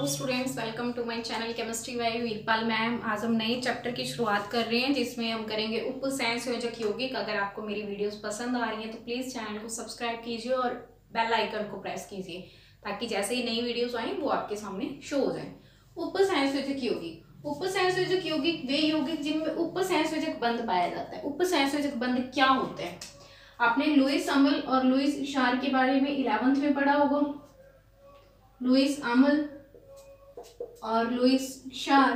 Students, welcome to my channel chemistry by Veerpal ma'am. आज हम नए चैप्टर की शुरुआत कर रहे हैं जिसमें हम करेंगे उपसंयोजक यौगिक। अगर आपको मेरी वीडियोस पसंद आ रही हैं तो प्लीज चैनल को सब्सक्राइब कीजिए और बेल आइकन को प्रेस कीजिए ताकि जैसे ही नई वीडियोस आए वो आपके सामने शो हो जाए। उपसंयोजक यौगिक, उपसंयोजक यौगिक वे यौगिक जिनमें उपसंयोजक बंध पाया जाता है। उपसंयोजक बंध क्या होते हैं? आपने लुईस अमल और लुईस क्षार के बारे में 11th में पढ़ा होगा। लुईस अमल और लुईस क्षार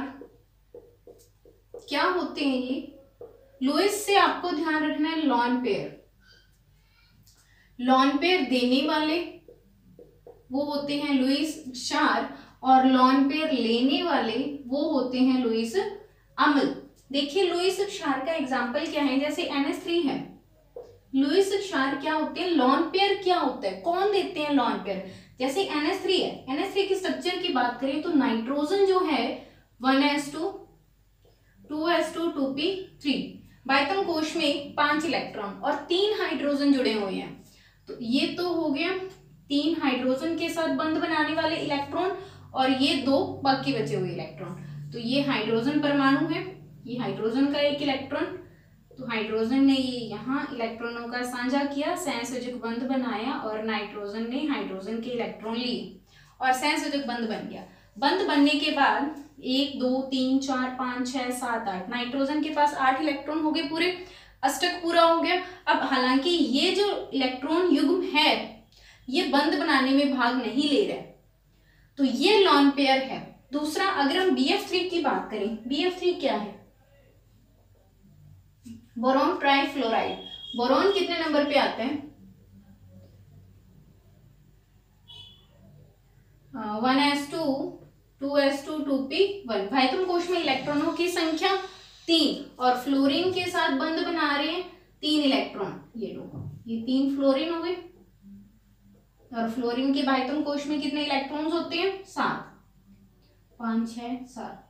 क्या होते हैं? ये लुईस से आपको ध्यान रखना है लॉन पेयर, लॉन पेयर देने वाले वो होते हैं लुईस क्षार और लॉन पेयर लेने वाले वो होते हैं लुईस अमल। देखिए लुईस क्षार का एग्जांपल क्या है, जैसे NH3 है। लुईस क्षार क्या होते हैं? लॉन पेयर क्या होता है? कौन देते हैं लॉन पेयर? जैसे NH3 है, NH3 की स्ट्रक्चर की बात करें तो नाइट्रोजन जो है 1s2 2s2 2p3, बायतम कोश में 5 इलेक्ट्रॉन और 3 हाइड्रोजन जुड़े हुए हैं। तो ये तो हो गया 3 हाइड्रोजन के साथ बंध बनाने वाले इलेक्ट्रॉन और ये 2 बाकी बचे हुए इलेक्ट्रॉन। तो ये हाइड्रोजन परमाणु है, ये हाइड्रोजन का एक इलेक्ट्रॉन। तो हाइड्रोजन ने ये यहाँ इलेक्ट्रॉनों का साझा किया, संयोजक बंध बनाया और नाइट्रोजन ने हाइड्रोजन के इलेक्ट्रॉन लिए और संयोजक बंध बन गया। बंध बनने के बाद 1 2 3 4 5 6 7 8, नाइट्रोजन के पास 8 इलेक्ट्रॉन हो गए, पूरे अष्टक पूरा हो गया। अब हालांकि ये जो इलेक्ट्रॉन युग्म है ये बंध बनाने में भाग नहीं ले रहा है, तो ये लॉन पेयर है। दूसरा, अगर हम BF3 की बात करें, BF3 क्या है? Boron trifluoride. बोरॉन कितने नंबर पे आता है? 1s2 2s2 2p1। भाइतम कोश में इलेक्ट्रॉनों की संख्या 3 और फ्लोरीन के साथ बंध बना रहे हैं 3 इलेक्ट्रॉन। ये लो, ये 3 फ्लोरीन हो गए और फ्लोरीन के भाइतम कोश में कितने इलेक्ट्रॉन्स होते हैं? 7, 5 6 7,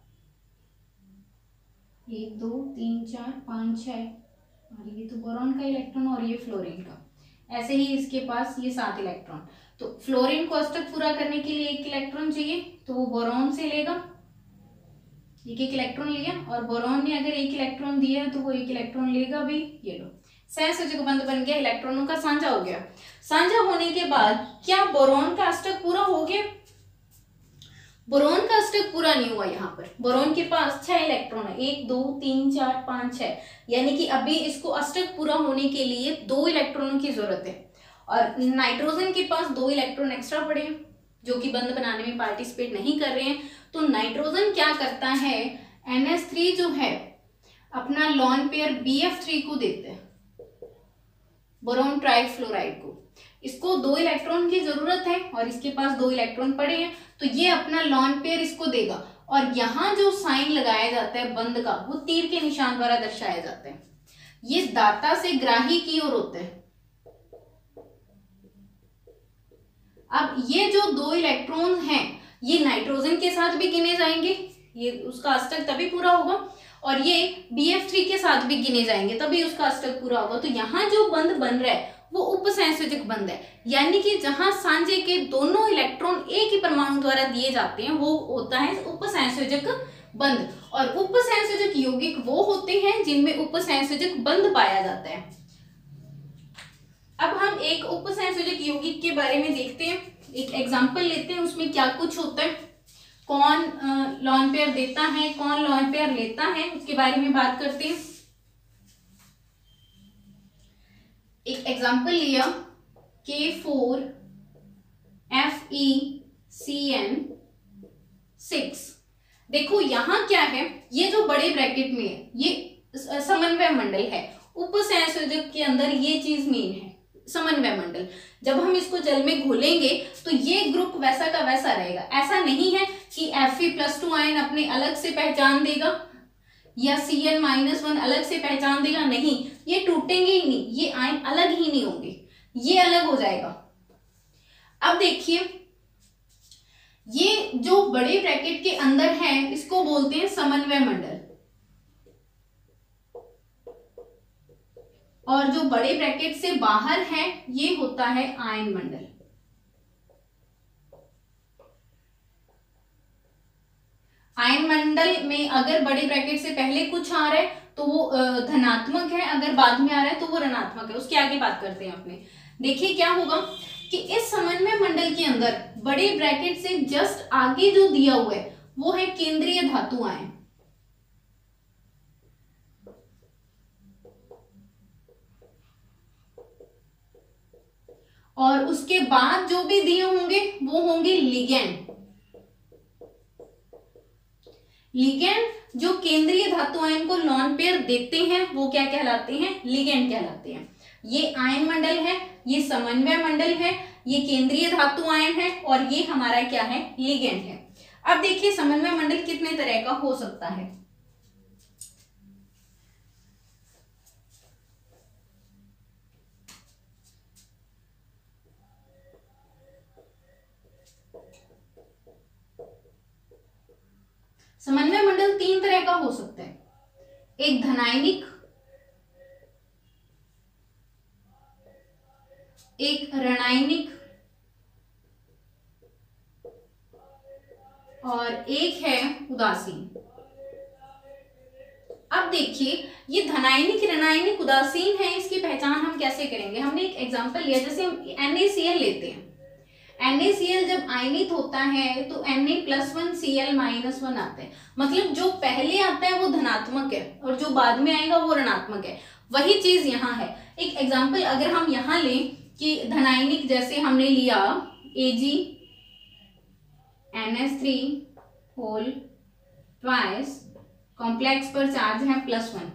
1 2 3 4 5 6, और ये तो बोरॉन का इलेक्ट्रॉन और ये फ्लोरीन का। ऐसे ही इसके पास ये 7 इलेक्ट्रॉन। तो फ्लोरीन को अष्टक पूरा करने के लिए 1 इलेक्ट्रॉन चाहिए, तो वो बोरॉन से लेगा, 1 इलेक्ट्रॉन लिया, और बोरॉन ने अगर 1 इलेक्ट्रॉन दिया तो वो 1 इलेक्ट्रॉन लेगा भी। ये लो, संयोजक बंध बन गया, इलेक्ट्रॉनों का साझा हो गया। साझा होने के बाद क्या बोरॉन का अष्टक पूरा हो गया? बोरॉन का अष्टक पूरा नहीं हुआ। यहाँ पर बोरॉन के पास 6 इलेक्ट्रॉन है, 1 2 3 4 5 6, यानी कि अभी इसको अष्टक पूरा होने के लिए 2 इलेक्ट्रॉनों की जरूरत है। और नाइट्रोजन के पास 2 इलेक्ट्रॉन एक्स्ट्रा पड़े हैं जो कि बंध बनाने में पार्टिसिपेट नहीं कर रहे हैं। तो नाइट्रोजन क्या करता है? NH3 जो है अपना लॉन पेयर BF3 को देते हैं, बोरॉन ट्राइफ्लोराइड को। इसको 2 इलेक्ट्रॉन की जरूरत है और इसके पास 2 इलेक्ट्रॉन पड़े हैं, तो ये अपना लॉन पेयर इसको देगा। और यहाँ जो साइन लगाया जाता है बंध का, वो तीर के निशान द्वारा दर्शाया जाता है। ये दाता से ग्राही की ओर होता है। अब ये जो 2 इलेक्ट्रॉन हैं ये नाइट्रोजन के साथ भी गिने जाएंगे, ये उसका अष्टक तभी पूरा होगा, और ये BF3 के साथ भी गिने जाएंगे तभी उसका अष्टक पूरा होगा। तो यहाँ जो बंध बन रहा है वो उपसंयोजक बंध है, यानी कि जहां सांझे के दोनों इलेक्ट्रॉन एक ही परमाणु द्वारा दिए जाते हैं वो होता है उपसंयोजक बंध। और उपसंयोजक यौगिक वो होते हैं जिनमें उपसंयोजक बंध पाया जाता है। अब हम एक उपसंयोजक यौगिक के बारे में देखते हैं, एक एग्जांपल लेते हैं, उसमें क्या कुछ होता है, कौन लॉन पेयर देता है, कौन लॉन पेयर लेता है, उसके बारे में बात करते हैं। एक एग्जांपल लिया K4FeCN6। देखो यहां क्या है, ये जो बड़े ब्रैकेट में है ये समन्वय मंडल है। उपसंयोजक के अंदर ये चीज मेन है, समन्वय मंडल। जब हम इसको जल में घोलेंगे तो ये ग्रुप वैसा का वैसा रहेगा। ऐसा नहीं है कि Fe+2 आयन अपने अलग से पहचान देगा या Cn-1 अलग से पहचान देगा, नहीं, ये टूटेंगे ही नहीं, ये आयन अलग ही नहीं होंगे, ये अलग हो जाएगा। अब देखिए ये जो बड़े ब्रैकेट के अंदर है इसको बोलते हैं समन्वय मंडल, और जो बड़े ब्रैकेट से बाहर है ये होता है आयन मंडल। आयन मंडल में अगर बड़े ब्रैकेट से पहले कुछ आ रहा है तो वो धनात्मक है, अगर बाद में आ रहा है तो वो ऋणात्मक है। उसके आगे बात करते हैं अपने। देखिए क्या होगा कि इस समन्वय मंडल के अंदर बड़े ब्रैकेट से जस्ट आगे जो दिया हुआ है वो है केंद्रीय धातु आयन, और उसके बाद जो भी दिए होंगे वो होंगे लिगैंड। लिगैंड जो केंद्रीय धातु आयन को लॉन पेयर देते हैं वो क्या कहलाते हैं? लिगैंड कहलाते हैं। ये आयन मंडल है, ये समन्वय मंडल है, ये केंद्रीय धातु आयन है, और ये हमारा क्या है? लिगैंड है। अब देखिए समन्वय मंडल कितने तरह का हो सकता है। समन्वय मंडल 3 तरह का हो सकता है, एक धनायनिक, एक ऋणायनिक, और एक है उदासीन। अब देखिए ये धनायनिक, ऋणायनिक, उदासीन है, इसकी पहचान हम कैसे करेंगे? हमने एक एग्जांपल लिया, जैसे हम NaCl लेते हैं। NaCl जब आयनित होता है तो Na+1Cl-1 आता है, मतलब जो पहले आता है वो धनात्मक है और जो बाद में आएगा वो ऋणात्मक है। वही चीज यहाँ है। एक एग्जांपल अगर हम यहाँ लें कि धनायनिक, जैसे हमने लिया AgNH3 कॉम्प्लेक्स पर चार्ज है +1।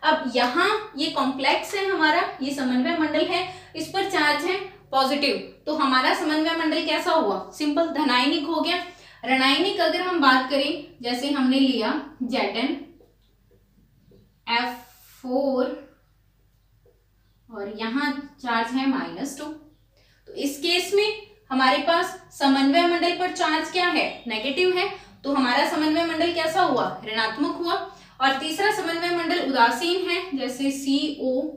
अब यहाँ ये कॉम्प्लेक्स है हमारा, ये समन्वय मंडल है, इस पर चार्ज है पॉजिटिव, तो हमारा समन्वय मंडल कैसा हुआ? सिंपल धनायनिक हो गया। ऋणायनिक अगर हम बात करें, जैसे हमने लिया ZnF4 और यहाँ चार्ज है -2, तो इस केस में हमारे पास समन्वय मंडल पर चार्ज क्या है? नेगेटिव है, तो हमारा समन्वय मंडल कैसा हुआ? ऋणात्मक हुआ। और तीसरा समन्वय मंडल उदासीन है, जैसे CO,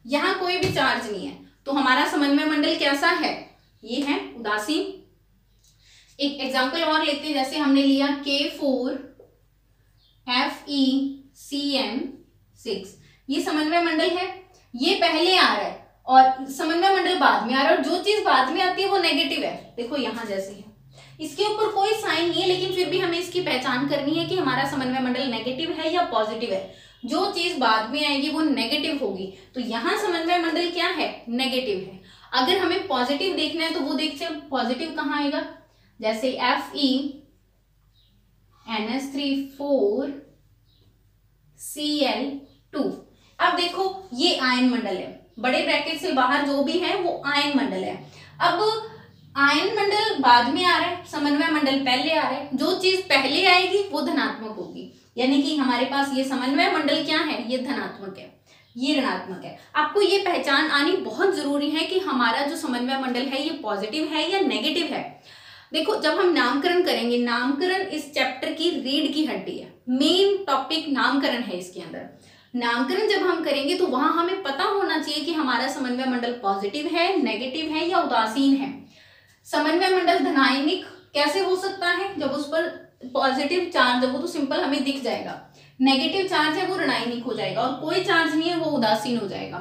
यहां कोई भी चार्ज नहीं है, तो हमारा समन्वय मंडल कैसा है? ये है उदासीन। एक एग्जांपल और लेते हैं, जैसे हमने लिया K4FeCN6, ये समन्वय मंडल है, ये पहले आ रहा है और समन्वय मंडल बाद में आ रहा है, और जो चीज बाद में आती है वो नेगेटिव है। देखो यहां जैसे है, इसके ऊपर कोई साइन नहीं है, लेकिन फिर भी हमें इसकी पहचान करनी है कि हमारा समन्वय मंडल नेगेटिव है या पॉजिटिव है। जो चीज बाद में आएगी वो नेगेटिव होगी, तो यहाँ समन्वय मंडल क्या है? नेगेटिव है। अगर हमें पॉजिटिव देखना है तो वो देखते हैं पॉजिटिव कहाँ आएगा, जैसे FeNH3 4Cl2। अब देखो ये आयन मंडल है, बड़े ब्रैकेट से बाहर जो भी है वो आयन मंडल है। अब आयन मंडल बाद में आ रहा है, समन्वय मंडल पहले आ रहा है, जो चीज पहले आएगी वो धनात्मक होगी, यानी कि हमारे पास ये समन्वय मंडल क्या है? ये धनात्मक है, ये ऋणात्मक है। आपको ये पहचान आनी बहुत जरूरी है कि हमारा जो समन्वय मंडल है ये पॉजिटिव है या नेगेटिव है। देखो जब हम नामकरण करेंगे, नामकरण इस चैप्टर की रीढ़ की हड्डी है, मेन टॉपिक नामकरण है इसके अंदर। नामकरण जब हम करेंगे तो वहां हमें पता होना चाहिए कि हमारा समन्वय मंडल पॉजिटिव है, नेगेटिव है या उदासीन है। समन्वय मंडल धनायनिक कैसे हो सकता है? जब उस पर पॉजिटिव चार्ज है वो तो सिंपल हमें दिख जाएगा, नेगेटिव चार्ज है वो ऋणायनिक हो जाएगा, और कोई चार्ज नहीं है वो उदासीन हो जाएगा।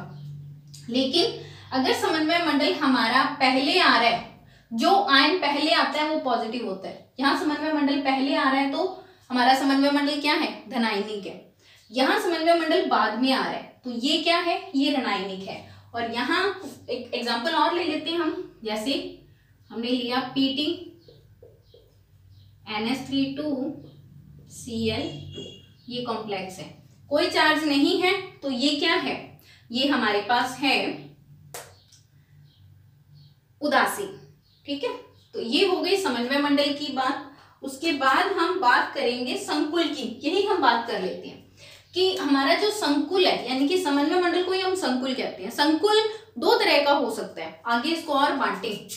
लेकिन अगर समन्वय मंडल हमारा पहले आ रहा है, जो आयन पहले आता है वो पॉजिटिव होता है। यहाँ समन्वय मंडल पहले आ रहा है तो हमारा समन्वय मंडल क्या है? धनायनिक है। यहाँ समन्वय मंडल बाद में आ रहा है तो ये क्या है? ये ऋणायनिक है। और यहाँ एक एग्जांपल और ले लेते हैं हम, जैसे हमने लिया PT NH3 ये कॉम्प्लेक्स है, कोई चार्ज नहीं है, तो ये क्या है? ये हमारे पास है उदासीन। ठीक है, तो ये हो गई समन्वय मंडल की बात। उसके बाद हम बात करेंगे संकुल की। यही हम बात कर लेते हैं कि हमारा जो संकुल है, यानी कि समन्वय मंडल को ही हम संकुल कहते हैं। संकुल 2 तरह का हो सकता है, आगे इसको और बांटे।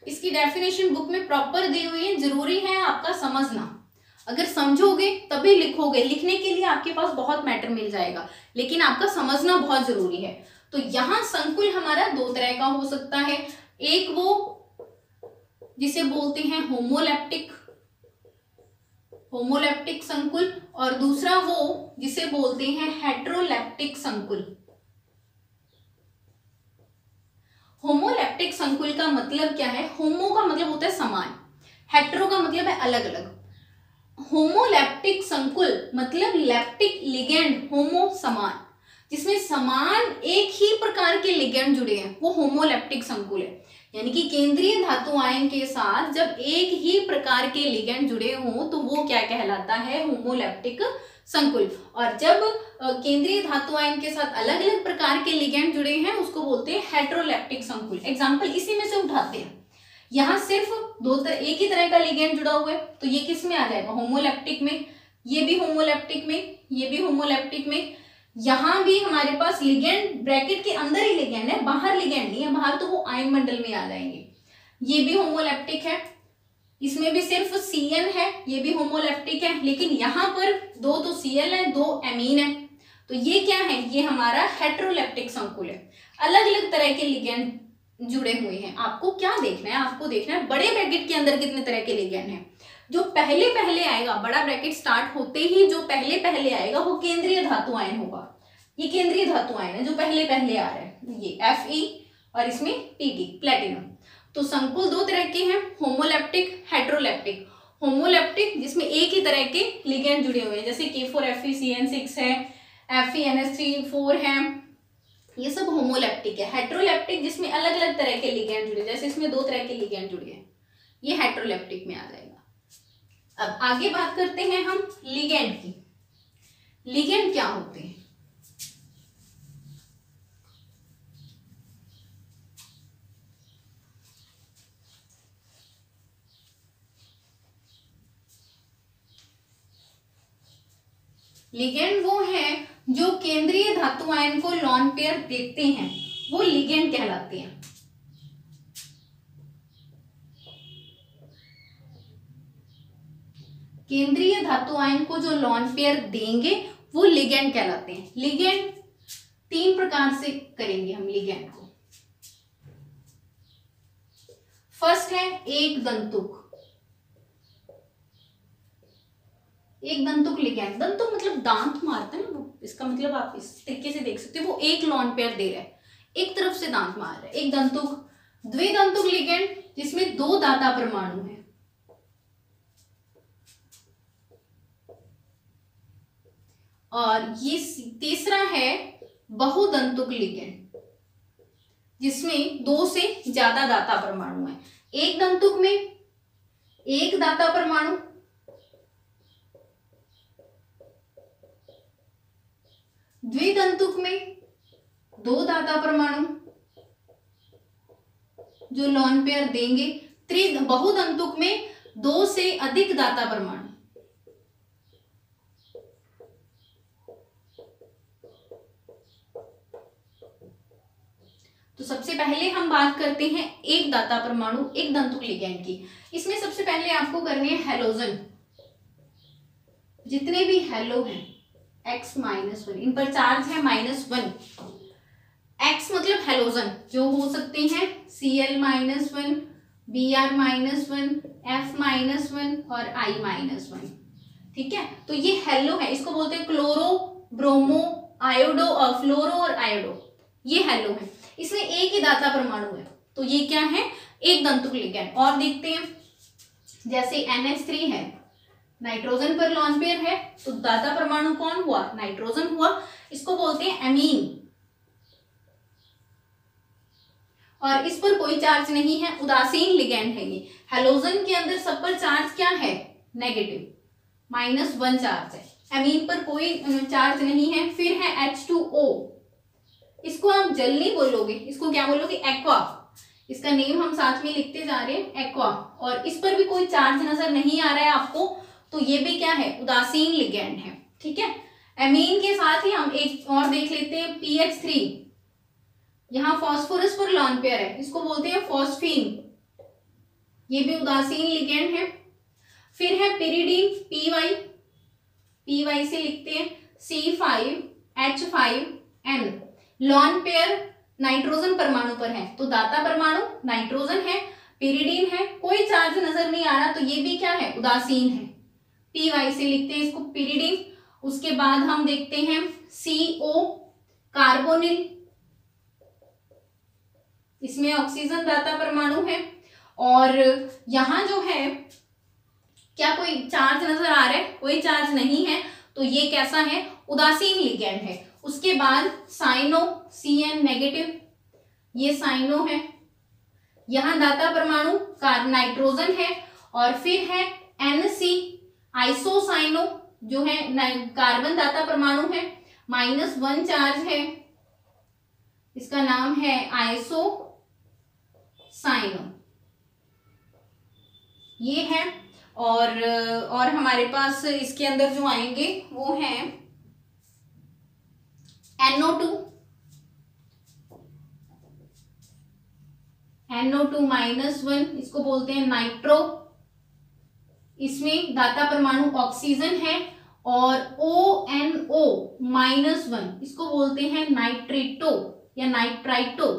इसकी डेफिनेशन बुक में प्रॉपर दी हुई है, जरूरी है आपका समझना। अगर समझोगे तभी लिखोगे, लिखने के लिए आपके पास बहुत मैटर मिल जाएगा, लेकिन आपका समझना बहुत जरूरी है। तो यहाँ संकुल हमारा 2 तरह का हो सकता है, एक वो जिसे बोलते हैं होमोलैप्टिक संकुल, और दूसरा वो जिसे बोलते हैं हेटेरोलैप्टिक संकुल। होमोलैप्टिक संकुल का मतलब क्या है? होमो का मतलब होता है समान, हेटेरो का मतलब है अलग अलग। होमोलैप्टिक संकुल मतलब लैप्टिक लिगेंड, होमो समान, जिसमें समान एक ही प्रकार के लिगेंड जुड़े हैं, वो होमोलैप्टिक संकुल है। यानी कि केंद्रीय धातु आयन के साथ जब एक ही प्रकार के लिगेंड जुड़े हों तो वो क्या कहलाता है? होमोलैप्टिक संकुल। और जब केंद्रीय धातु आयन के साथ अलग अलग प्रकार के लिगेंड जुड़े हैं उसको बोलते हैं हेटेरोलैप्टिक संकुल। एग्जाम्पल इसी में से उठाते हैं। यहाँ सिर्फ एक ही तरह का लिगेंड जुड़ा हुआ है तो ये किस में आ जाएगा? होमोलैप्टिक में। ये भी होमोलैप्टिक में, ये भी होमोलैप्टिक में। यहाँ भी हमारे पास लिगेंड ब्रैकेट के अंदर ही लिगेंड है, बाहर लिगेंड नहीं है, बाहर तो वो आयन मंडल में आ जाएंगे। ये भी होमोलैप्टिक है, इसमें भी सिर्फ Cn है, ये भी होमोलैप्टिक है, लेकिन यहाँ पर दो तो Cl है, दो एमीन है, तो ये क्या है? ये हमारा हेटेरोलैप्टिक संकुल है। अलग अलग तरह के लिगेंड जुड़े हुए हैं। आपको क्या देखना है? आपको देखना है बड़े ब्रैकेट के अंदर कितने तरह के लिगेंड हैं। जो पहले पहले आएगा, बड़ा ब्रैकेट स्टार्ट होते ही जो पहले पहले आएगा वो केंद्रीय धातु आयन होगा। ये केंद्रीय धातु आयन है जो पहले पहले आ रहा है, ये Fe और इसमें Pt प्लेटिनम। तो संकुल दो तरह के हैं, होमोलैप्टिक, हेटेरोलैप्टिक। होमोलैप्टिक जिसमें एक ही तरह के लिगेंड जुड़े हुए हैं, जैसे K4FeCN6 है, FeNH3 4 है, ये सब होमोलैप्टिक है। हेटेरोलैप्टिक जिसमें अलग अलग तरह के लिगेंड जुड़े, जैसे इसमें दो तरह के लिगेंड जुड़े हैं, ये हेटेरोलैप्टिक में आ जाएगा। अब आगे बात करते हैं हम लिगेंड की। लिगेंड क्या होते हैं? लिगेंड वो है जो केंद्रीय धातु आयन को लॉन पेयर देते हैं, वो लिगेंड कहलाते हैं। केंद्रीय धातु आयन को जो लॉन पेयर देंगे वो लिगेंड कहलाते हैं। लिगेंड तीन प्रकार से करेंगे हम लिगेंड को। फर्स्ट है एक दंतुक। एक दंतुक लिगेंड, दंतुक मतलब दांत मारते हैं ना, इसका मतलब आप इस तरीके से देख सकते हो, वो एक लॉन पेयर दे रहा है, एक तरफ से दांत मार रहा है, एक दंतुक। द्विदंतुक लिगेंड जिसमें दो दाता परमाणु है, और ये तीसरा है बहुदंतुक लिगेंड जिसमें दो से ज्यादा दाता परमाणु है। एक दंतुक में एक दाता परमाणु, द्विदंतुक में दो दाता परमाणु जो लॉन पेयर देंगे, बहुदंतुक में दो से अधिक दाता परमाणु। तो सबसे पहले हम बात करते हैं एक दाता परमाणु एक दंतुक लिगेंड की। इसमें सबसे पहले आपको करने हैं हैलोजन। जितने भी हैलो हैं X-1, इन पर चार्ज है -1। X मतलब हैलोजन, जो हो सकते हैं Cl-1, Br-1, F-1 और I-1। ठीक है, तो ये हैलो है, इसको बोलते हैं क्लोरो, ब्रोमो, आयोडो और फ्लोरो और आयोडो, ये हैलो है। इसमें एक ही दाता परमाणु है, तो ये क्या है? एक दंतुक लिगेंड। और देखते हैं, जैसे NH3 है, नाइट्रोजन पर लॉन पेयर है, तो दाता परमाणु कौन हुआ? नाइट्रोजन हुआ, इसको बोलते हैं एमीन। और इस पर कोई चार्ज नहीं है, उदासीन लिगेंड है ये। हैलोजन के अंदर सब पर चार्ज क्या है? नेगेटिव, -1 चार्ज है। एमीन पर कोई चार्ज नहीं है। फिर है H2O, इसको आप जल नहीं बोलोगे, इसको क्या बोलोगे? एक्वा। इसका नेम हम साथ में लिखते जा रहे हैं, एक्वा। और इस पर भी कोई चार्ज नजर नहीं आ रहा है आपको, तो ये भी क्या है? उदासीन लिगेंड है। ठीक है, एमीन के साथ ही हम एक और देख लेते हैं, PH3। यहाँ फॉस्फोरस पर लॉन पेयर है, इसको बोलते हैं फॉस्फीन, ये भी उदासीन लिगेंड है। फिर है पिरिडीन, PY से लिखते हैं C5H5N। लॉन पेयर नाइट्रोजन परमाणु पर है, तो दाता परमाणु नाइट्रोजन है, पिरिडीन है, कोई चार्ज नजर नहीं आ रहा, तो ये भी क्या है, उदासीन है, PY से लिखते हैं इसको पिरिडीन। उसके बाद हम देखते हैं CO कार्बोनिल, इसमें ऑक्सीजन दाता परमाणु है, और यहां जो है क्या कोई चार्ज नजर आ रहा है, कोई चार्ज नहीं है, तो ये कैसा है, उदासीन लिगैंड है। उसके बाद साइनो CN नेगेटिव, ये साइनो है, यहां दाता परमाणु नाइट्रोजन है, और फिर है NC आइसोसाइनो जो है कार्बन दाता परमाणु है, -1 चार्ज है, इसका नाम है आइसोसाइनो, ये है। और हमारे पास इसके अंदर जो आएंगे वो हैं NO2 -1, इसको बोलते हैं नाइट्रो, इसमें दाता परमाणु ऑक्सीजन है, और ONO -1 इसको बोलते हैं नाइट्रेटो या नाइट्राइटो,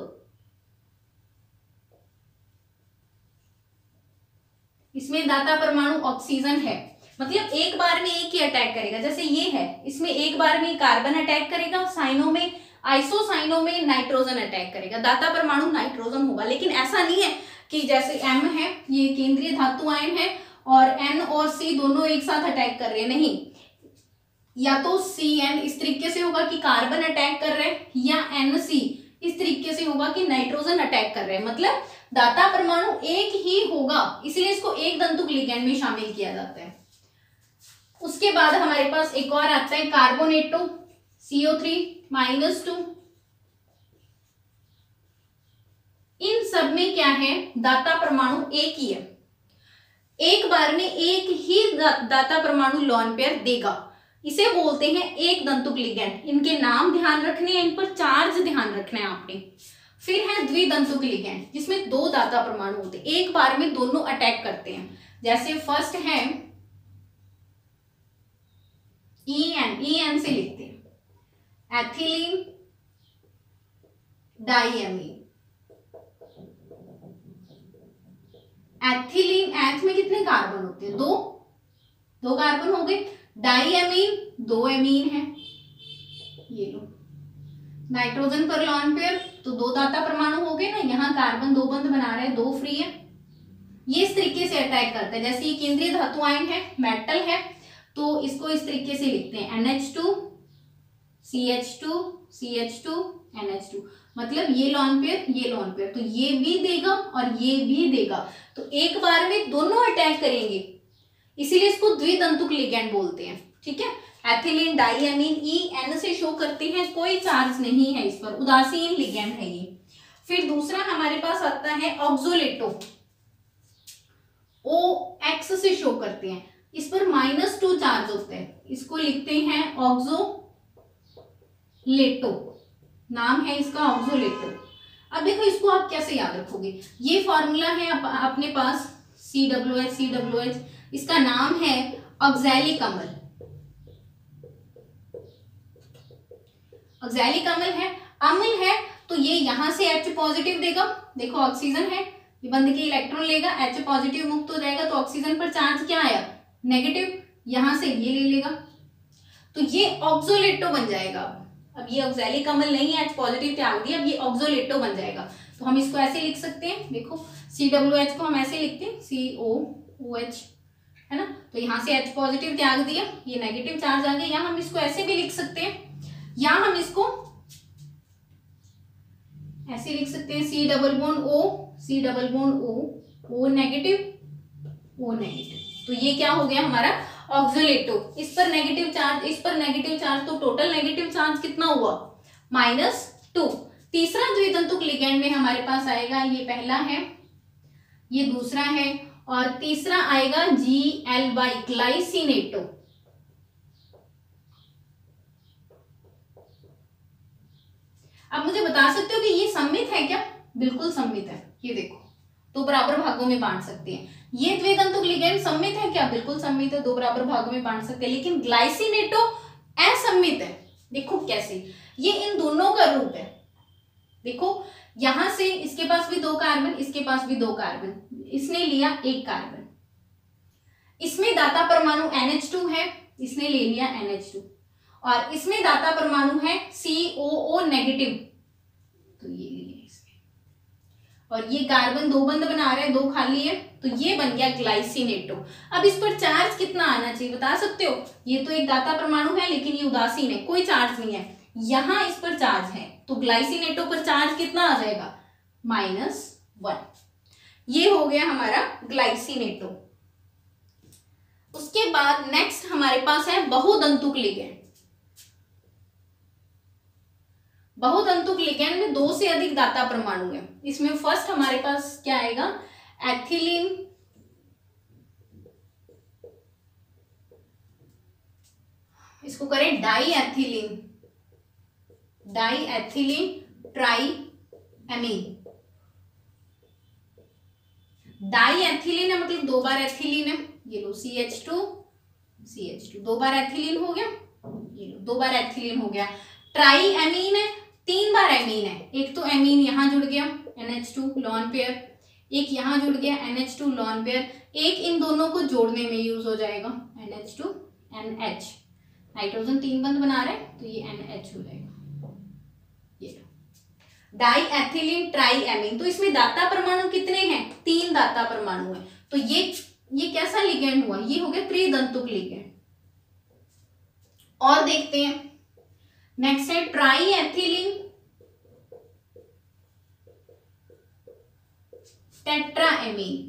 इसमें दाता परमाणु ऑक्सीजन है, मतलब एक बार में एक ही अटैक करेगा। जैसे ये है, इसमें एक बार में कार्बन अटैक करेगा, साइनो में आइसोसाइनो में नाइट्रोजन अटैक करेगा, दाता परमाणु नाइट्रोजन होगा। लेकिन ऐसा नहीं है कि जैसे M है, ये केंद्रीय धातु आयन है, और N और C दोनों एक साथ अटैक कर रहे हैं, नहीं, या तो CN इस तरीके से होगा कि कार्बन अटैक कर रहे हैं, या NC इस तरीके से होगा कि नाइट्रोजन अटैक कर रहे हैं, मतलब दाता परमाणु एक ही होगा, इसलिए इसको एक दंतुक लिगैंड में शामिल किया जाता है। उसके बाद हमारे पास एक और आता है कार्बोनेटो CO3 -2, इन सब में क्या है, दाता परमाणु एक ही है, एक बार में एक ही दाता परमाणु लोन पेयर देगा, इसे बोलते हैं एक दंतुक लिगैंड। इनके नाम ध्यान रखने हैं, इन पर चार्ज ध्यान रखना है आपने। फिर है द्विदंतुक लिगैंड, जिसमें 2 दाता परमाणु होते हैं, एक बार में दोनों अटैक करते हैं। जैसे फर्स्ट है EN से लिखते हैं एथिलीन डाइएमीन। एथिलीन, एथ में कितने कार्बन होते हैं, 2 कार्बन हो गए, डाइएमीन 2 एमीन है, ये लो, नाइट्रोजन पर लॉन पेयर तो 2 दाता परमाणु हो गए ना, यहाँ कार्बन 2 बंध बना रहे हैं, 2 फ्री है, ये इस तरीके से अटैक करता है। जैसे ये केंद्रीय धातु आयन है, मेटल है, तो इसको इस तरीके से लिखते हैं NH2 CH2 CH2 NH2, मतलब ये लॉन पेयर, ये लॉन पेयर, तो ये भी देगा और ये भी देगा, तो एक बार में दोनों अटैक करेंगे, इसीलिए इसको द्विदंतुक लिगैंड बोलते हैं। ठीक है, एथिलीन डाइएमीन EN से शो करते हैं, कोई चार्ज नहीं है इस पर, उदासीन लिगैंड है ये। फिर दूसरा हमारे पास आता है ऑक्सोलेटो, OX से शो करते हैं, इस पर -2 चार्ज होते हैं, इसको लिखते हैं ऑक्सोलेटो, नाम है इसका ऑक्सोलेटो। अब देखो इसको आप कैसे याद रखोगे, ये फॉर्मूला है अपने पास CWH, इसका नाम है ऑक्सैलिक अम्ल, ऑक्सैलिक अम्ल है, अम्ल है तो ये यहां से H पॉजिटिव देगा, देखो ऑक्सीजन है, ये बंध के इलेक्ट्रॉन लेगा, H पॉजिटिव मुक्त हो जाएगा, तो ऑक्सीजन पर चार्ज क्या आया, नेगेटिव, यहां से ये ले लेगा, तो ये ऑक्सोलेटो बन जाएगा। अब ये ऑक्सैलिक अम्ल नहीं है, H पॉजिटिव त्याग दिया, अब ये ऑक्सोलेटो बन जाएगा। तो हम इसको ऐसे लिख सकते हैं, देखो CWH को हम ऐसे लिखते हैं COOH, है ना, तो यहाँ से H पॉजिटिव त्याग दिया, ये नेगेटिव चार्ज आ गया, यहाँ हम इसको ऐसे भी लिख सकते हैं, या हम इसको ऐसे लिख सकते हैं C double bond O negative, O negative, तो ये क्या हो गया हमारा ऑक्सोलेटो। इस पर नेगेटिव चार्ज, इस पर नेगेटिव चार्ज, तो टोटल नेगेटिव चार्ज कितना हुआ, -2। तीसरा द्विदंतुक लिगैंड में हमारे पास आएगा, ये पहला है, ये दूसरा है, और तीसरा आएगा Gly ग्लाइसिनेटो। अब मुझे बता सकते हो कि ये सममित है क्या, बिल्कुल सममित है, ये देखो 2 बराबर भागों में बांट सकते हैं। ये द्विदंतुक लिगैंड सममित है क्या, बिल्कुल सममित है, 2 बराबर भागों में बांट सकते हैं। लेकिन ग्लाइसिनेटो असम्मित है, देखो कैसे, ये इन दोनों का रूप है, देखो यहां से इसके पास भी 2 कार्बन, इसके पास भी 2 कार्बन, इसने लिया 1 कार्बन। इसमें दाता परमाणु NH2 है, इसने ले लिया NH2, और इसमें दाता परमाणु है COO नेगेटिव, तो ये लिया इसने, और ये कार्बन 2 बंद बना रहे हैं, 2 खाली है, तो ये बन गया ग्लाइसिनेटो। अब इस पर चार्ज कितना आना चाहिए बता सकते हो? ये तो एक दाता परमाणु है लेकिन ये उदासीन है, कोई चार्ज नहीं है, यहां इस पर चार्ज है, तो ग्लाइसिनेटो पर चार्ज कितना आ जाएगा? -1। ये हो गया हमारा ग्लाइसिनेटो। उसके बाद नेक्स्ट हमारे पास है बहुतंतुक लिगैंड। बहुतंतुक लिगैंड में 2 से अधिक दाता परमाणु है। इसमें फर्स्ट हमारे पास क्या आएगा? एथिलीन, इसको करें diethylene, diethylenetriamine. Diethylene है मतलब 2 बार एथिलीन है, ये लो CH2 CH2, 2 बार एथिलीन हो गया, ये लो 2 बार एथिलीन हो गया। ट्राई एमीन है, 3 बार एमीन है, एक तो एमीन यहां जुड़ गया NH2 लॉन पेयर, एक यहां जुड़ गया NH2 लॉन पेयर, एक इन दोनों को जोड़ने में यूज हो जाएगा NH2 NH, नाइट्रोजन 3 बंद बना रहे हैं तो ये NH हो जाएगा। ये डाई एथिलीन ट्राई एमीन, तो इसमें दाता परमाणु कितने हैं? 3 दाता परमाणु है, तो ये कैसा लिगैंड हुआ? ये हो गया त्रिदंतुक लिगैंड। और देखते हैं नेक्स्ट है ट्राई एथिलीन टेट्राएमीन।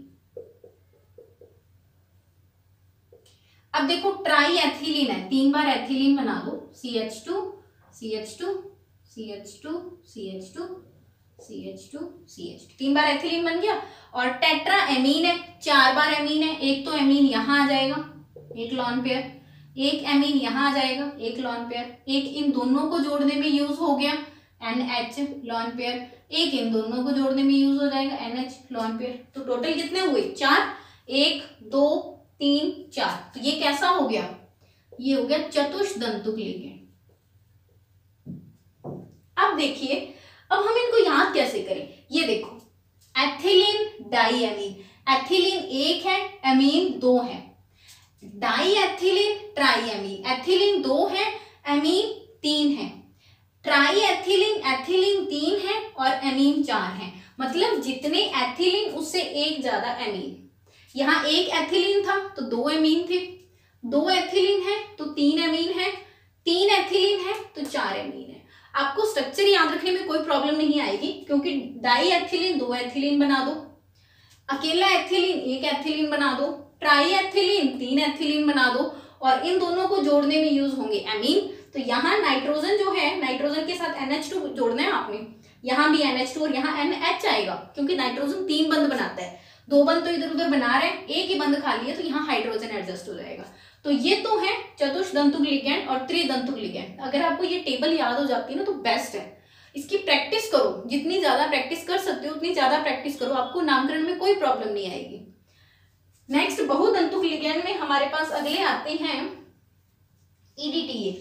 अब देखो ट्राई एथिलीन है, 3 बार एथिलीन बना दो, CH2 CH2 CH2 CH2 CH2 CH2, 3 बार एथिलीन बन गया। और टेट्रा एमीन है, 4 बार एमीन है, एक तो एमीन यहां आ जाएगा, एक लॉन पेयर, एक एमीन यहां आ जाएगा, एक लॉन पेयर, एक इन दोनों को जोड़ने में यूज हो गया NH लॉन पेयर, एक इन दोनों को जोड़ने में यूज हो जाएगा NH लॉन पेयर। तो टोटल कितने हुए? 4, 1 2 3 4। तो ये कैसा हो गया? ये हो गया चतुष्दंतुक लिगैंड। अब देखिए, अब हम इनको याद कैसे करें? ये देखो एथिलीन डाई एमीन, एथिलीन 1 है, एमीन 2 है। Diethylenetriamine, ethylene 2 है, एमीन 3 है। ट्राई एथिलीन, एथिलीन 3 है और एमीन 4 है, मतलब जितने एथिलीन उससे एक ज्यादा एमीन। यहाँ 1 एथिलीन था तो 2 एमीन थे, 2 एथिलीन है तो 3 एमीन है, 3 एथिलीन है तो 4 एमीन है। आपको स्ट्रक्चर याद रखने में कोई प्रॉब्लम नहीं आएगी, क्योंकि डाई एथिलीन 2 एथिलीन बना दो, अकेला एथिलीन 1 एथिलीन बना दो, ट्राई एथिलीन 3 एथिलीन बना दो, और इन दोनों को जोड़ने में यूज होंगे एमीन। तो यहाँ नाइट्रोजन जो है, नाइट्रोजन के साथ NH2 जोड़ना है आपने, यहाँ भी NH2 और यहाँ NH आएगा, क्योंकि नाइट्रोजन 3 बंद बनाता है, 2 बंद तो इधर उधर बना रहे हैं, एक ही बंद खाली है, तो यहाँ हाइड्रोजन एडजस्ट हो जाएगा। तो ये तो है चतुष्दंतुक लिगैंड और त्रिदंतुक लिगैंड। अगर आपको ये टेबल याद हो जाती है ना तो बेस्ट है। इसकी प्रैक्टिस करो, जितनी ज्यादा प्रैक्टिस कर सकते हो उतनी ज्यादा प्रैक्टिस करो, आपको नामकरण में कोई प्रॉब्लम नहीं आएगी। नेक्स्ट बहुतंतुक लिगैंड में हमारे पास अगले आते हैं EDTA,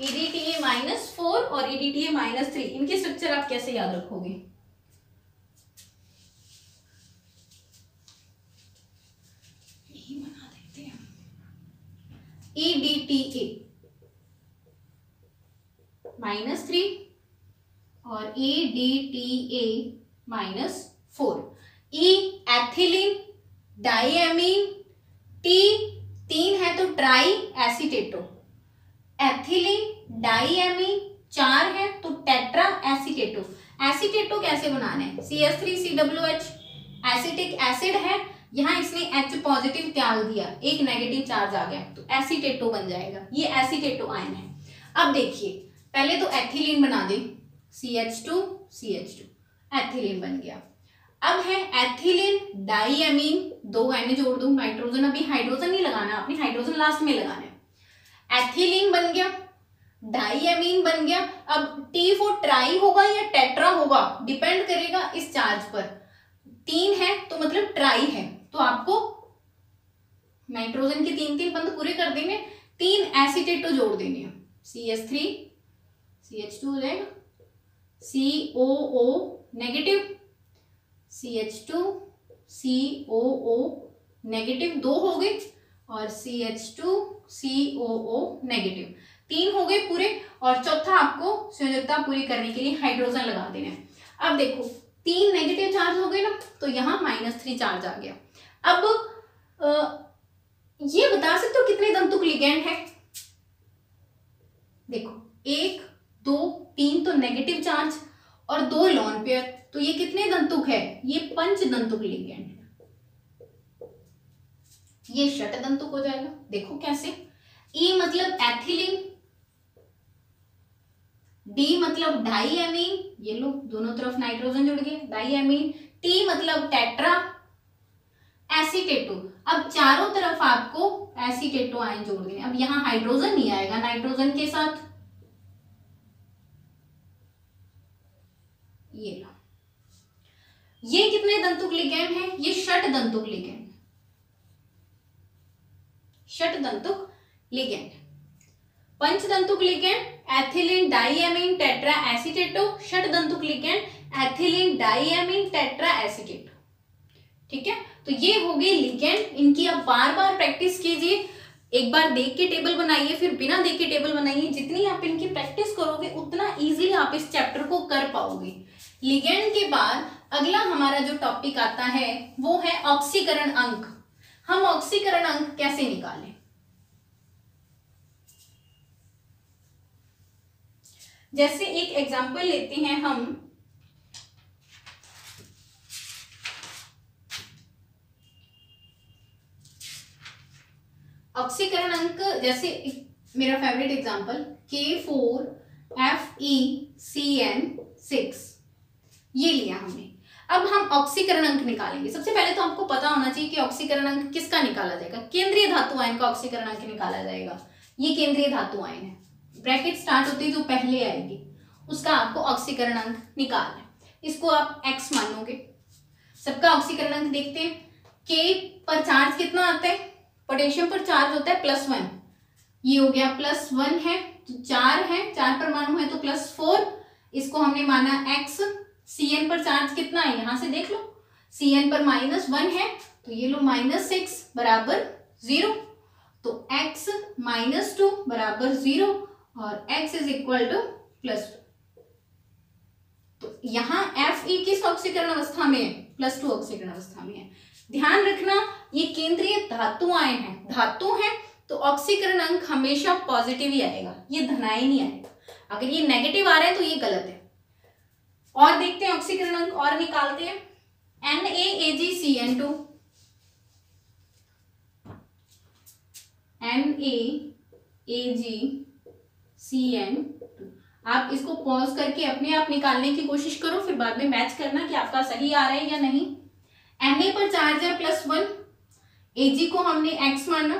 EDTA -4 और EDTA -3। इनके स्ट्रक्चर आप कैसे याद रखोगे? यही बना देते हैं, EDTA -3 और EDTA -4। E एथिलीन डाईएमीन, T 3 है तो ट्राई एसीटेटो, एथिलीन डाईएमीन 4 है तो टेट्रा एसीटेटो। एसीटेटो कैसे बनाना है? CH3COOH एसिटिक एसिड है, यहाँ इसने H पॉजिटिव त्याग दिया, एक नेगेटिव चार्ज आ गया, तो एसीटेटो बन जाएगा, ये एसीटेटो आयन है। अब देखिए, पहले तो एथिलीन बना दे, CH2 एथिलीन बन गया। अब है एथिलीन डाईएमीन, 2 N जोड़ दूं, नाइट्रोजन अभी हाइड्रोजन नहीं लगाना, आपने हाइड्रोजन लास्ट में लगाना है। एथिलीन बन गया, डाईएमीन बन गया। अब T4 ट्राई होगा या टेट्रा होगा, डिपेंड करेगा इस चार्ज पर। 3 है तो मतलब ट्राई है, तो आपको नाइट्रोजन के 3 बंद पूरे कर देंगे, 3 एसीटेटो जोड़ देंगे, CH3 CH2 हो जाएगा, COO negative, CH2 COO negative, 2 हो गए, और CH2 COO नेगेटिव, 3 हो गए पूरे। और चौथा आपको संयोजकता पूरी करने के लिए हाइड्रोजन लगा देना है। अब देखो 3 नेगेटिव चार्ज हो गए ना, तो यहाँ -3 चार्ज आ गया। अब ये बता सकते हो कितने दंतुक लिगैंड है? देखो 1 2 3 तो नेगेटिव चार्ज और 2 लॉन पेयर, तो ये कितने दंतुक है? ये 5 दंतुक लिगैंड है। ये षट दंतुक हो जाएगा। देखो कैसे, E मतलब एथिलीन, D मतलब डाईएमीन, ये लो दोनों तरफ नाइट्रोजन जुड़ गए, डाईएमीन। T मतलब टेट्रा एसीटेटो, अब चारों तरफ आपको एसीटेटो आयन जोड़ देंगे। अब यहां हाइड्रोजन नहीं आएगा नाइट्रोजन के साथ, ये लो। ये कितने दंतुक लिगैंड है? ये षट दंतुक लिगैंड, षट दंतुक लिगैंड। पंचदंतुक ligand ethylene diamine tetra acetato, षट दंतुक ligand ethylene diamine tetra acetato. ठीक है, तो ये हो गई लिगैंड। इनकी आप बार बार प्रैक्टिस कीजिए, एक बार देख के टेबल बनाइए, फिर बिना देख के टेबल बनाइए। जितनी आप इनकी प्रैक्टिस करोगे उतना इजीली आप इस चैप्टर को कर पाओगे। लिगैंड के बाद अगला हमारा जो टॉपिक आता है वो है ऑक्सीकरण अंक। हम ऑक्सीकरण अंक कैसे निकालें? जैसे एक एग्जांपल लेते हैं हम, ऑक्सीकरण अंक, जैसे मेरा फेवरेट एग्जांपल K4FeCN6, ये लिया हमने। अब हम ऑक्सीकरण अंक निकालेंगे। सबसे पहले तो आपको पता होना चाहिए कि ऑक्सीकरण अंक किसका निकाला जाएगा। केंद्रीय धातु आयन का ऑक्सीकरण अंक निकाला जाएगा। ये केंद्रीय धातु आयन है, ब्रैकेट स्टार्ट होती है जो पहले आएगी उसका आपको ऑक्सीकरण अंक निकालना है। इसको आप x मानोगे। सबका ऑक्सीकरण अंक देखते हैं। K पर चार्ज कितना आता है? पोटेशियम पर चार्ज होता है +1, ये हो गया +1 है, तो 4 है, 4 परमाणु है तो +4, इसको हमने माना x। Cn पर चार्ज कितना है? यहां से देख लो, Cn पर -1 है तो ये लो -6 बराबर 0, तो x -2 बराबर 0 और x इज इक्वल टू +2। तो यहाँ Fe किस ऑक्सीकरण अवस्था में है? +2 ऑक्सीकरण अवस्था में है। ध्यान रखना ये केंद्रीय धातु आयन है, धातु है तो ऑक्सीकरण अंक हमेशा पॉजिटिव ही आएगा, ये धनायन नहीं आएगा। अगर ये नेगेटिव आ रहा है तो ये गलत है। और देखते हैं ऑक्सीकरण अंक और निकालते हैं। NaAgCN2, NaAgCN2, आप इसको पॉज करके अपने आप निकालने की कोशिश करो, फिर बाद में मैच करना कि आपका सही आ रहा है या नहीं। Na पर चार्ज है +1, Ag को हमने x माना,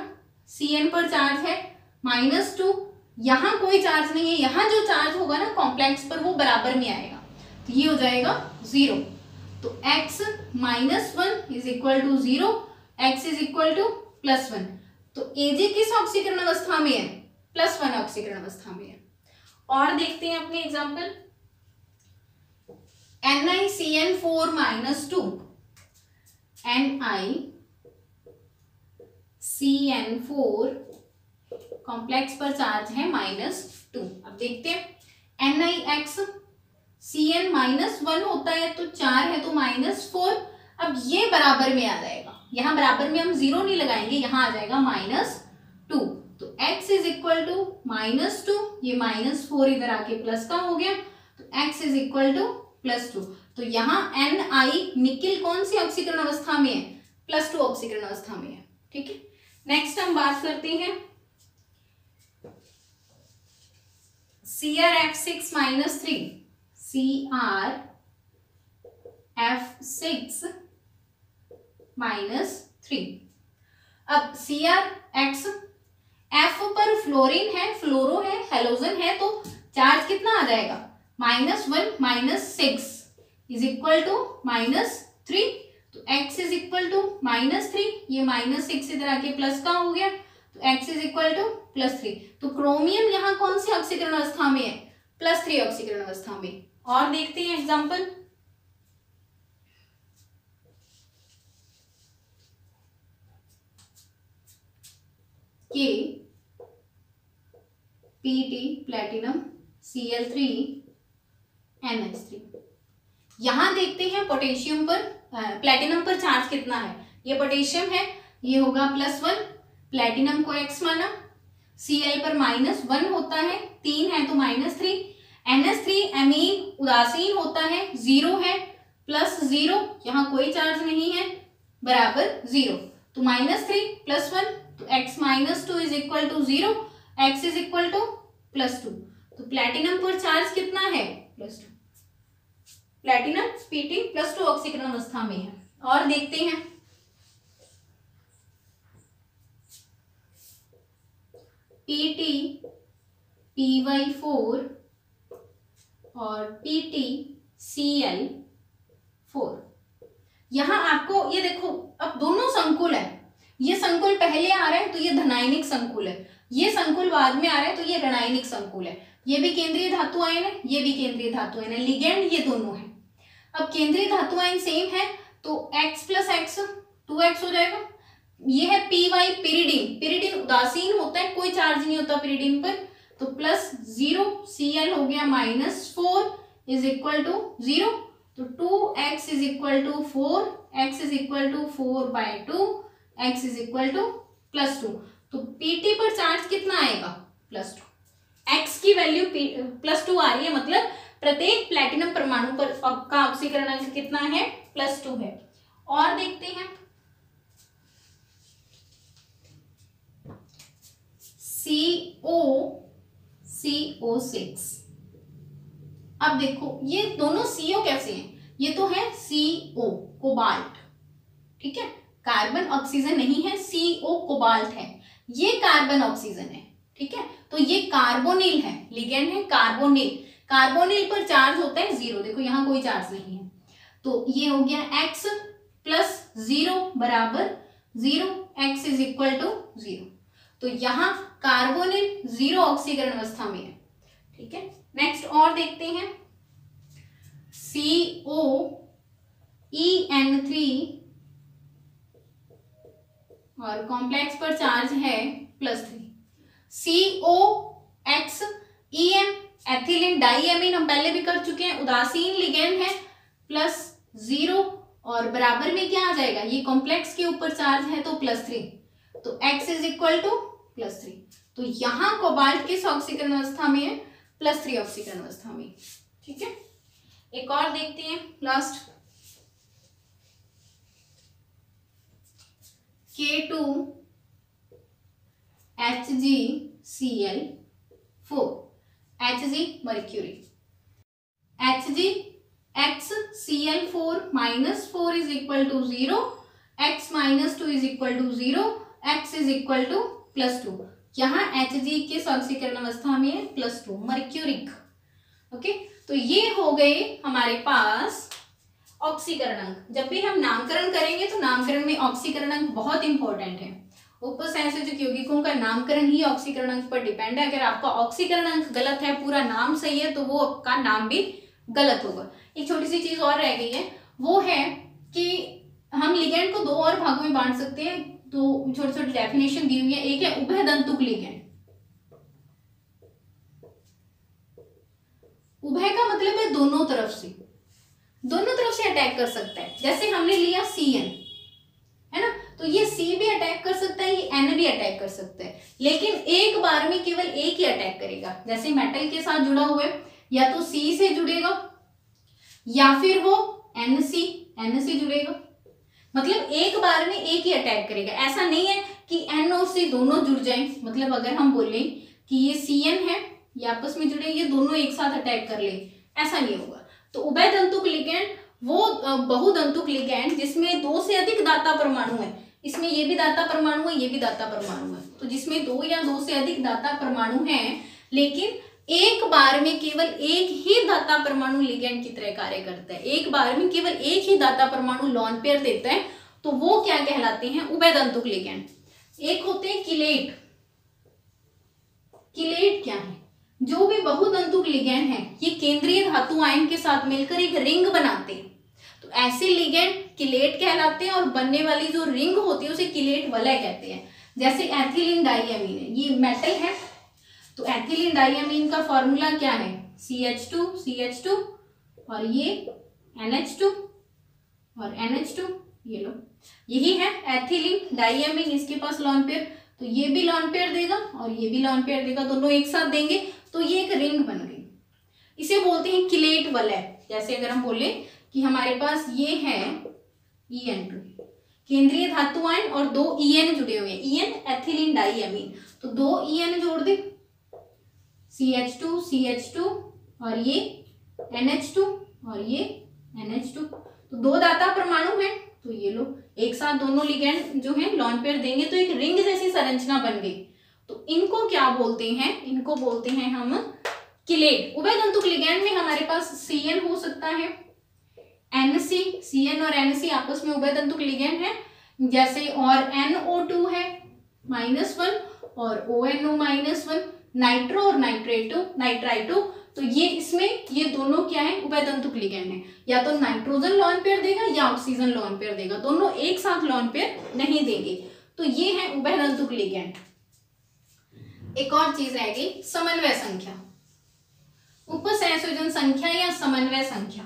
Cn पर चार्ज है -2, यहाँ कोई चार्ज नहीं है, यहाँ जो चार्ज होगा ना कॉम्प्लेक्स पर वो बराबर में आएगा, तो ये हो जाएगा 0। तो x -1 is equal to 0, x is equal to +1। तो Ag किस ऑक्सीकरण अवस्था में है? +1 ऑक्सीकरण अवस्था में है। और देखते हैं अपने एग्जाम्पल, NiCN4 -2, NiCN4 कॉम्प्लेक्स पर चार्ज है -2। अब देखते हैं NiX, Cn -1 होता है तो 4 है तो -4, अब ये बराबर में आ जाएगा। यहाँ बराबर में हम 0 नहीं लगाएंगे, यहाँ आ जाएगा -2, तो x इज इक्वल टू -2, ये -4 इधर आके प्लस का हो गया, तो x इज इक्वल टू +2। तो यहाँ Ni निकिल कौन सी ऑक्सीकरण अवस्था में है? +2 ऑक्सीकरण अवस्था में है। ठीक है, नेक्स्ट हम बात करते हैं CrF6 -3, CrF6 -3। अब CrX, F पर फ्लोरीन है, फ्लोरो है, हेलोजन है, तो चार्ज कितना आ जाएगा? -1 -6 इज इक्वल टू -3, तो x इज इक्वल टू -3, ये -6 इधर आके प्लस का हो गया, तो x इज इक्वल टू +3। तो क्रोमियम यहाँ कौन सी ऑक्सीकरण अवस्था में है? +3 ऑक्सीकरण अवस्था में। और देखते हैं एग्जाम्पल। के पीटी प्लेटिनम Cl3NH3। यहां देखते हैं पोटेशियम पर प्लेटिनम पर चार्ज कितना है। ये पोटेशियम है, ये होगा +1, प्लेटिनम को x माना, Cl पर -1 होता है, 3 है तो -3, NH3 एमीन उदासीन होता है, 0 है, +0, यहाँ कोई चार्ज नहीं है, बराबर 0, तो -3 +1 तो x -2 is equal to 0, x is equal to +2, तो प्लेटिनम पर चार्ज कितना है +2। प्लेटिनम Pt +2 ऑक्सीकरण अवस्था में है। और देखते हैं Pt Py4 और Pt Cl4। यहां आपको ये देखो, अब दोनों संकुल है, ये संकुल पहले आ रहा है तो ये धनायनिक संकुल है, ये संकुल बाद में आ रहा है तो ये ऋणायनिक संकुल है। ये भी केंद्रीय धातु आयन है, ये भी केंद्रीय धातु आयन है, लिगेंड ये दोनों है। अब केंद्रीय धातु आयन सेम है तो x + x 2x हो जाएगा। ये है Py पिरिडीन, पिरिडीन उदासीन होता है, कोई चार्ज नहीं होता पिरिडीन पर, तो +0, Cl हो गया -4 इज इक्वल टू 0, तो 2x is equal to 4, x is equal to 4/2, x is equal to +2, तो Pt पर चार्ज कितना आएगा +2, x की वैल्यू +2 आ रही है, मतलब प्रत्येक प्लेटिनम परमाणु पर का ऑक्सीकरण अंक कितना है +2 है। और देखते हैं CO6। अब देखो ये दोनों CO कैसे हैं, ये तो है CO कोबाल्ट, ठीक है, कार्बन ऑक्सीजन नहीं है, CO कोबाल्ट है, ये कार्बन ऑक्सीजन है, ठीक है, तो ये कार्बोनिल है, लिगेंड है कार्बोनिल, कार्बोनिल पर चार्ज होता है 0, देखो यहाँ कोई चार्ज नहीं है, तो ये हो गया x + 0 बराबर 0, x इज इक्वल टू 0, तो यहाँ कार्बोनिल 0 ऑक्सीकरण अवस्था में है, ठीक है। नेक्स्ट और देखते हैं COEN3 और कॉम्प्लेक्स पर चार्ज है +3, COXEM एथिलीन डाइएमीन हम पहले भी कर चुके हैं, उदासीन लिगेंड है, +0 और बराबर में क्या आ जाएगा, ये कॉम्प्लेक्स के ऊपर चार्ज है तो +3, तो x इज इक्वल टू +3, तो यहाँ कोबाल्ट किस ऑक्सीकरण अवस्था में है +3 ऑक्सीकरण अवस्था में, ठीक है। एक और देखते हैं last, K2HgCl4, Hg mercury, HgXCl4 -4 is equal to 0, x -2 is equal to 0, x is equal to +2, यहाँ Hg किस ऑक्सीकरण अवस्था में है +2 मर्क्यूरिक, ओके। तो ये हो गए हमारे पास ऑक्सीकरण अंक। जब भी हम नामकरण करेंगे तो नामकरण में ऑक्सीकरण अंक बहुत इंपॉर्टेंट है, उपसंयोजक यौगिकों का नामकरण ही ऑक्सीकरण अंक पर डिपेंड है। अगर आपका ऑक्सीकरण अंक गलत है, पूरा नाम सही है, तो वो आपका नाम भी गलत होगा। एक छोटी सी चीज और रह गई है, वो है कि हम लिगेंड को 2 और भागों में बांट सकते हैं, तो छोटी छोटी डेफिनेशन दी हुई है। एक है उभयदंतुक लिगेंड, उभय का मतलब है दोनों तरफ से अटैक कर सकता है। जैसे हमने लिया CN, है ना, तो ये C भी अटैक कर सकता है, ये N भी अटैक कर सकता है, लेकिन एक बार में केवल एक ही अटैक करेगा। जैसे मेटल के साथ जुड़ा हुआ है, या तो C से जुड़ेगा या फिर वो NC जुड़ेगा, मतलब एक बार में एक ही अटैक करेगा। ऐसा नहीं है कि N और C दोनों जुड़ जाएं, मतलब अगर हम बोलें कि ये CN है, ये आपस में जुड़े, ये दोनों एक साथ अटैक कर ले, ऐसा नहीं होगा। तो उभयदंतुक लिगेंड वो बहुदंतुक लिगेंड जिसमें 2 से अधिक दाता परमाणु है, इसमें ये भी दाता परमाणु है, ये भी दाता परमाणु है, तो जिसमें 2 या 2 से अधिक दाता परमाणु हैं, लेकिन एक बार में केवल एक ही दाता परमाणु लिगेंड की तरह कार्य करता है, एक बार में केवल एक ही दाता परमाणु लॉन पेयर देता है, तो वो क्या कहलाते हैं उभयदंतुक लिगेंड। एक होते हैं किलेट। किलेट क्या है, जो भी बहुतंतुक लिगैंड है ये केंद्रीय धातु आयन के साथ मिलकर एक रिंग बनाते हैं, तो ऐसे लिगैंड किलेट कहलाते हैं, और बनने वाली जो रिंग होती है उसे किलेट वलय कहते हैं। जैसे एथिलीन डाइअमीन है, ये मेटल है, तो एथिलीन डाइअमीन का फॉर्मूला क्या है, CH2 और ये NH2 और NH2, ये लो यही है एथिलीन डाइअमीन। इसके पास लॉन पेयर, तो ये भी लॉन पेयर देगा और ये भी लॉन पेयर देगा, दोनों एक साथ देंगे तो ये एक रिंग बन गई। इसे बोलते हैं किलेट वलय। जैसे अगर हम बोले कि हमारे पास ये है EN2, केंद्रीय धातु आयन और 2 EN जुड़े हुए हैं, EN एथिलीन डाइअमीन, तो 2 EN जोड़ दे, CH2 और ये NH2 और ये NH2, तो 2 दाता परमाणु हैं, तो ये लो एक साथ दोनों लिगैंड जो है लॉन पेयर देंगे तो एक रिंग जैसी संरचना बन गई। तो इनको क्या बोलते हैं, इनको बोलते हैं हम किलेट। उभयतंतुक लिगैंड में हमारे पास CN हो सकता है, NC, CN और NC आपस में उभयतंतुक लिगैंड है जैसे, और NO2 है -1 और ONO -1, नाइट्रो और नाइट्राइटो, तो ये इसमें ये दोनों क्या है, उभयतंतुक लिगैंड है। या तो नाइट्रोजन लॉन पेयर देगा या ऑक्सीजन लॉन पेयर देगा, दोनों एक साथ लॉन पेयर नहीं देंगे, तो ये है उभयतंतुक लिगैंड। एक और चीज रह गई, समन्वय संख्या, उपसंयोजन संख्या या समन्वय संख्या।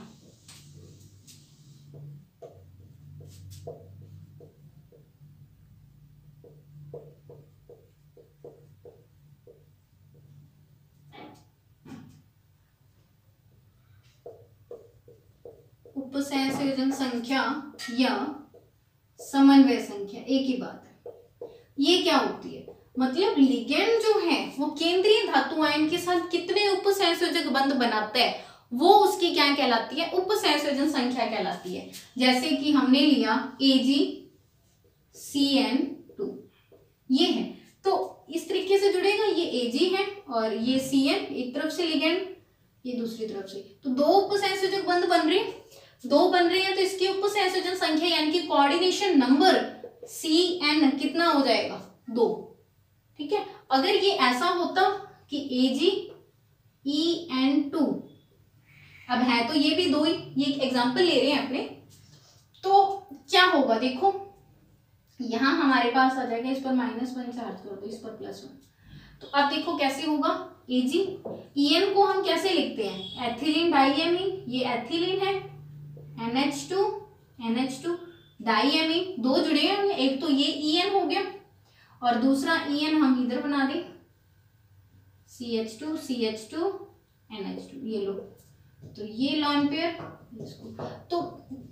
उपसंयोजन संख्या या समन्वय संख्या एक ही बात है। ये क्या होती है, मतलब लिगैंड जो है वो केंद्रीय धातु आयन के साथ कितने उपसंयोजक बंध बनाता है, वो उसकी क्या कहलाती है, उपसंयोजन संख्या कहलाती है। जैसे कि हमने लिया AgCN2, ये है, तो इस तरीके से जुड़ेगा, ये Ag है और ये Cn एक तरफ से लिगैंड, ये दूसरी तरफ से, तो 2 उपसंयोजक बंध बन रहे हैं, 2 बन रहे हैं, तो इसकी उपसंयोजन संख्या यानी कि कोऑर्डिनेशन नंबर Cn कितना हो जाएगा, 2। ठीक है, अगर ये ऐसा होता कि AgEN2, अब है तो ये भी 2 ही, ये एग्जांपल ले रहे हैं अपने, तो क्या होगा देखो, यहां हमारे पास आ जाएगा, इस पर -1 चार्ज कर दो, इस पर +1, तो अब देखो कैसे होगा, AgEN को हम कैसे लिखते हैं, एथिलीन डाइअमीन, ये एथिलीन है, NH2 डाइअमीन, 2 जुड़े हैं, एक तो ये EN हो गया और दूसरा EN हम इधर बना दें, CH2 NH2, ये लो, तो ये लॉन पेयर, इसको तो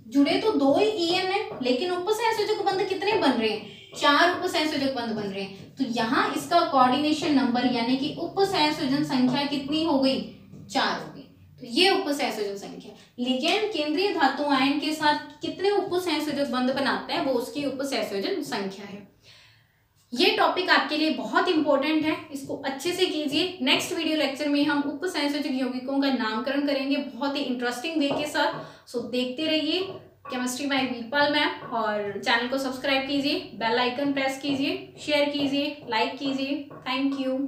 जुड़े तो 2 ही EN है, लेकिन उपसंयोजक बंध कितने बन रहे हैं, 4 उपसंयोजक बंध बन रहे हैं, तो यहाँ इसका कोऑर्डिनेशन नंबर यानी कि उपसंयोजन संख्या कितनी हो गई, 4 हो गई। तो ये उपसंयोजन संख्या, लिगैंड केंद्रीय धातु आयन के साथ कितने उपसंयोजक बंध बनाता है वो उसकी उपसंयोजन संख्या है। ये टॉपिक आपके लिए बहुत इंपॉर्टेंट है, इसको अच्छे से कीजिए। नेक्स्ट वीडियो लेक्चर में हम उपसंयोजक यौगिकों का नामकरण करेंगे बहुत ही इंटरेस्टिंग वे के साथ। सो देखते रहिए केमिस्ट्री बाय वीरपाल मैम, और चैनल को सब्सक्राइब कीजिए, बेल आइकन प्रेस कीजिए, शेयर कीजिए, लाइक कीजिए। Thank you.